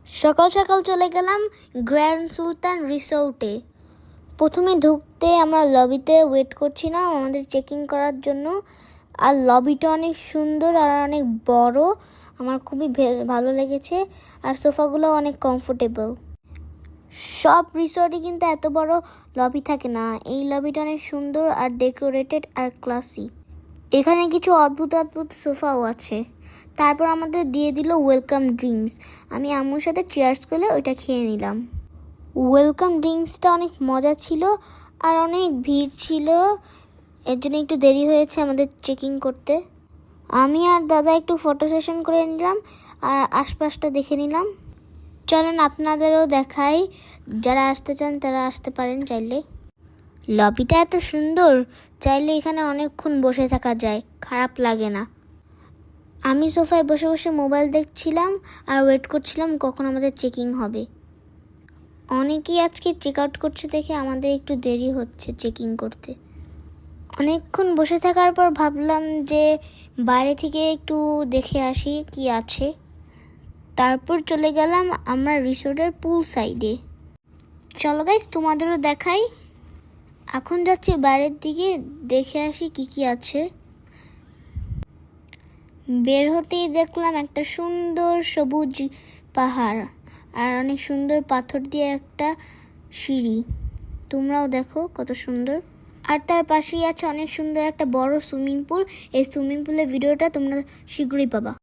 সকাল সকাল চলে গেলাম গ্র্যান্ড সুলতান রিসোর্টে। প্রথমে ঢুকতে আমরা লবিতে ওয়েট করছিলাম আমাদের চেকিং করার জন্য। আর লবিটা অনেক সুন্দর আর অনেক বড়, আমার খুবই ভালো লেগেছে। আর সোফাগুলো অনেক কমফোর্টেবল। সব রিসোর্টে কিন্তু এত বড় লবি থাকে না। এই লবিটা অনেক সুন্দর আর ডেকোরেটেড আর ক্লাসি। এখানে কিছু অদ্ভুত অদ্ভুত সোফাও আছে। তারপর আমাদের দিয়ে দিল ওয়েলকাম ড্রিঙ্কস। আমি আম্মুর সাথে চেয়ার্স করে ওইটা খেয়ে নিলাম। ওয়েলকাম ড্রিঙ্কসটা অনেক মজা ছিল আর অনেক ভিড় ছিল, এর জন্য একটু দেরি হয়েছে আমাদের চেকিং করতে। আমি আর দাদা একটু ফটো সেশন করে নিলাম আর আশপাশটা দেখে নিলাম। চলেন আপনাদেরও দেখাই, যারা আসতে চান তারা আসতে পারেন চাইলে। লবিটা এত সুন্দর, চাইলে এখানে অনেকক্ষণ বসে থাকা যায়, খারাপ লাগে না। আমি সোফায় বসে বসে মোবাইল দেখছিলাম আর ওয়েট করছিলাম কখন আমাদের চেকিং হবে। অনেকেই আজকে চেক আউট করছে দেখে আমাদের একটু দেরি হচ্ছে চেকিং করতে। অনেকক্ষণ বসে থাকার পর ভাবলাম যে বাইরে থেকে একটু দেখে আসি কি আছে। তারপর চলে গেলাম আমরা রিসোর্টের পুল সাইডে। চলো গাইস, তোমাদেরও দেখাই। এখন যাচ্ছি বাইরের দিকে, দেখে আসি কি কি আছে। বের হতেই দেখলাম একটা সুন্দর সবুজ পাহাড় আর অনেক সুন্দর পাথর দিয়ে একটা সিঁড়ি। তোমরাও দেখো কত সুন্দর। আর তার পাশেই আছে অনেক সুন্দর একটা বড় সুইমিং পুল। এই সুইমিং পুলের ভিডিওটা তোমরা শীঘ্রই পাবা।